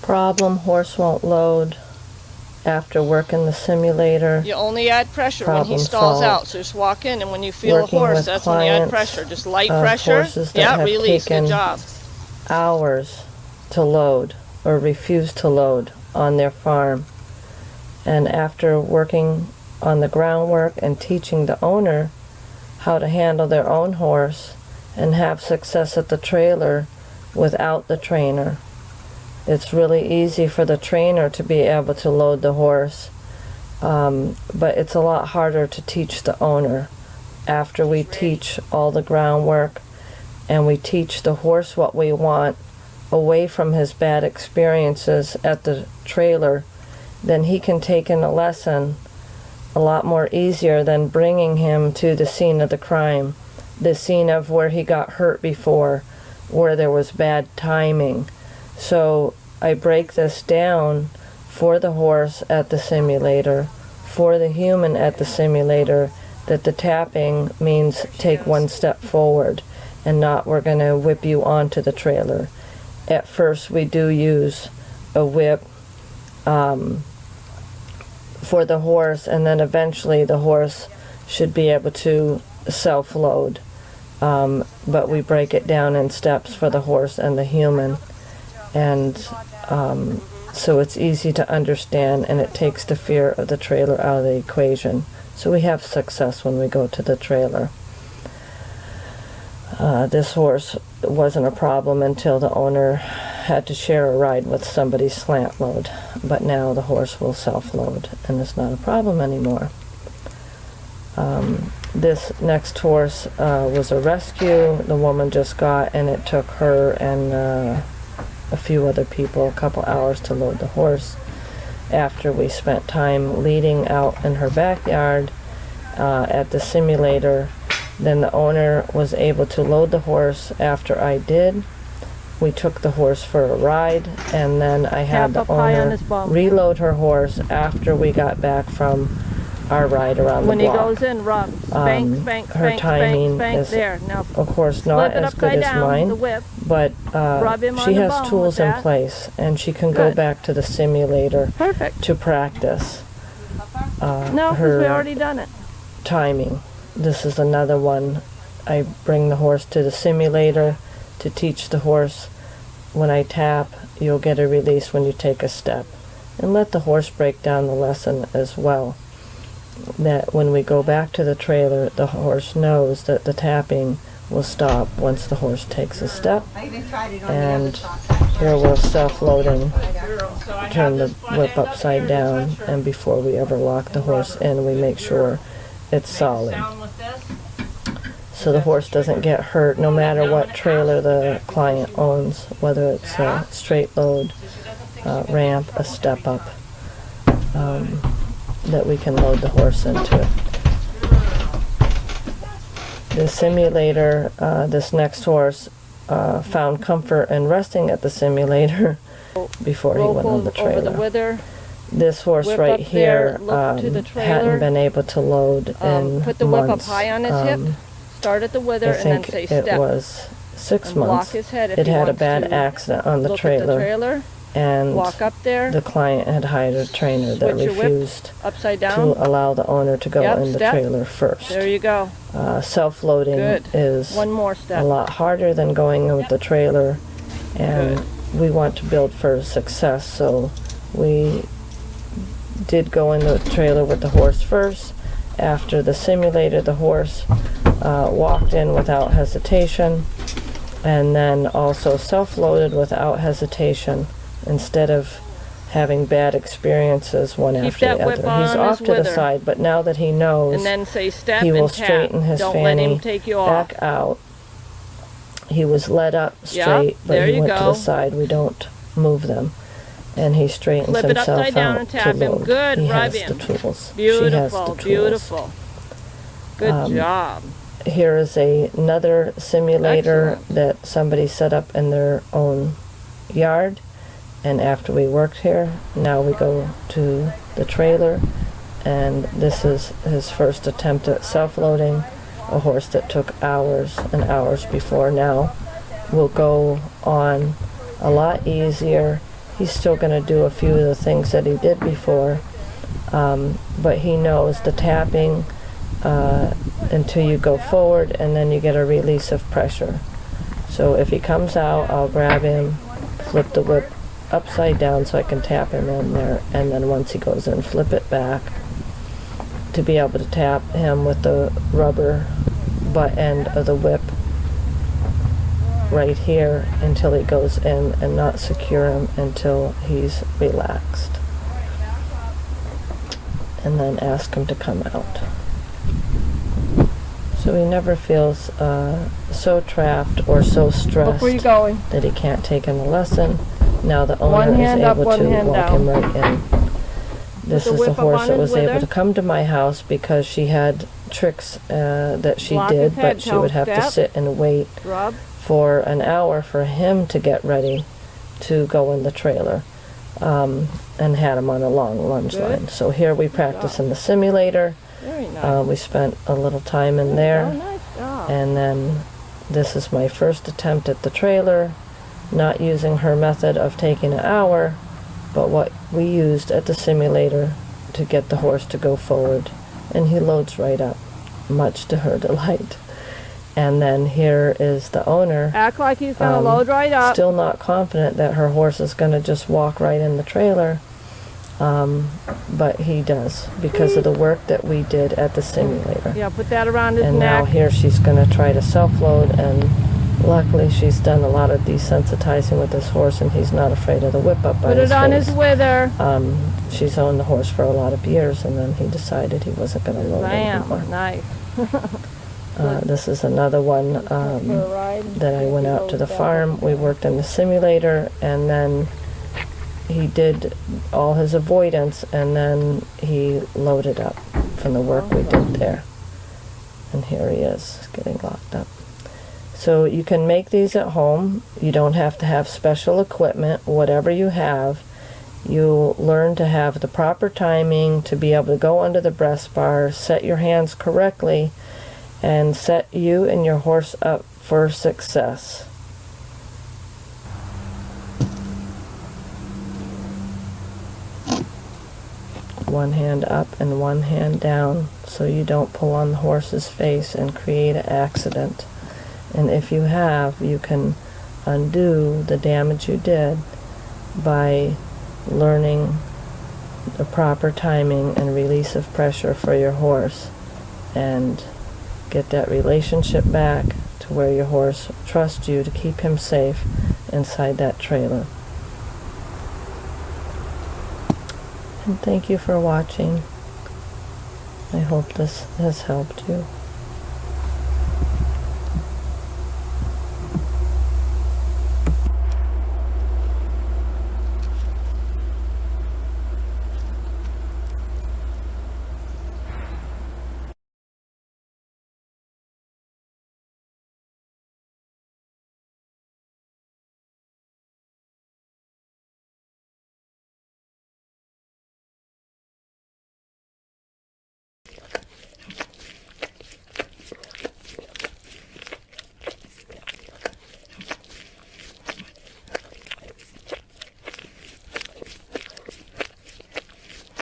Problem, horse won't load after working the simulator. You only add pressure when he Problem stalls solved. out. So just walk in, and when you feel a Working horse, with that's when you add clients pressure. Just light of pressure. horses that Yeah, have release. taken Good job. hours to load or refuse to load on their farm. And after working on the groundwork and teaching the owner how to handle their own horse and have success at the trailer without the trainer. It's really easy for the trainer to be able to load the horse, but it's a lot harder to teach the owner. After we teach all the groundwork and we teach the horse what we want away from his bad experiences at the trailer, then he can take in a lesson a lot more easier than bringing him to the scene of the crime, the scene of where he got hurt before, where there was bad timing. So I break this down for the horse at the simulator, for the human at the simulator, that the tapping means take one step forward and not we're going to whip you onto the trailer. At first we do use a whip for the horse, and then eventually the horse should be able to self-load. But we break it down in steps for the horse and the human. And so it's easy to understand, and it takes the fear of the trailer out of the equation. So we have success when we go to the trailer. This horse wasn't a problem until the owner had to share a ride with somebody's slant load, but now the horse will self-load, and it's not a problem anymore. This next horse was a rescue the woman just got, and it took her and a few other people a couple hours to load the horse. After we spent time leading out in her backyard at the simulator, then the owner was able to load the horse after I did. We took the horse for a ride, and then I had the owner reload her horse after we got back from our ride around the block. When he goes in, rub. Spank, spank, her spank, timing spank, is, there. Now, of course, not as good as mine, the whip, but she has tools in place, and she can go back to the simulator to practice no, because we already done it. Timing. This is another one. I bring the horse to the simulator to teach the horse, when I tap, you'll get a release when you take a step. And let the horse break down the lesson as well. That when we go back to the trailer, the horse knows that the tapping will stop once the horse takes a step. And here we're self-loading, turn the whip upside down, and before we ever lock the horse in, we make sure it's solid. So the horse doesn't get hurt no matter what trailer the client owns, whether it's a straight load, ramp, a step up, that we can load the horse into. The simulator, this next horse found comfort in resting at the simulator before he went on the trailer. This horse right here hadn't been able to load in put the whip up high on his hip. Start at the wither and then say step. It was 6 months. His head if it had a bad accident on the trailer, and walk up there. The client had hired a trainer that refused upside down to allow the owner to go in the trailer first. There you go. Self-loading is one more step. A lot harder than going in with the trailer, and we want to build for success, so we did go in the trailer with the horse first. After the simulator, the horse walked in without hesitation, and then also self-loaded without hesitation instead of having bad experiences one after the other. He's off to the side, but now that he knows, and then say step he will and tap. straighten his Don't fanny let him take you back off. out. He was led up straight, but he went to the side. We don't move them. And he straightens Flip it himself upside down out and tap to him. load. Good, he rub has him. the tools. Beautiful, she has the tools. beautiful. Good job. Here is another simulator that somebody set up in their own yard. And after we worked here, now we go to the trailer. And this is his first attempt at self-loading. A horse that took hours and hours before now will go on a lot easier. he's still going to do a few of the things that he did before, but he knows the tapping until you go forward, and then you get a release of pressure. So if he comes out, I'll grab him, flip the whip upside down so I can tap him in there, and then once he goes in, flip it back to be able to tap him with the rubber butt end of the whip right here until he goes in, and not secure him until he's relaxed, and then ask him to come out. So he never feels so trapped or so stressed Where you going? that he can't take in the lesson. Now the One owner is hand up, able one to hand walk down. him right in. This the is whip the up horse on that his was able wither? to come to my house because she had tricks that she Block his did, head, but she would have to step. sit and wait Rub. for an hour for him to get ready to go in the trailer, and had him on a long lunge Good. line. So here we practice in the simulator. Very nice. We spent a little time in there. Oh, nice job. And then this is my first attempt at the trailer, not using her method of taking an hour, but what we used at the simulator to get the horse to go forward. And he loads right up, much to her delight. And then here is the owner, Act like he's going to load right up. still not confident that her horse is going to just walk right in the trailer. But he does, because of the work that we did at the simulator. Yeah, put that around his And now neck. here she's going to try to self-load, and luckily she's done a lot of desensitizing with this horse, and he's not afraid of the whip up by Put his it on face. his wither. She's owned the horse for a lot of years, and then he decided he wasn't going to load anymore. Bam. Nice. This is another one For a ride. that I went out to the farm. We worked in the simulator, and then he did all his avoidance, and then he loaded up from the work we did there. And here he is, getting locked up. So you can make these at home. You don't have to have special equipment. Whatever you have, you learn to have the proper timing to be able to go under the breast bar, set your hands correctly, and set you and your horse up for success. One hand up and one hand down so you don't pull on the horse's face and create an accident. And if you have, you can undo the damage you did by learning the proper timing and release of pressure for your horse, and get that relationship back to where your horse trusts you to keep him safe inside that trailer. And thank you for watching. I hope this has helped you.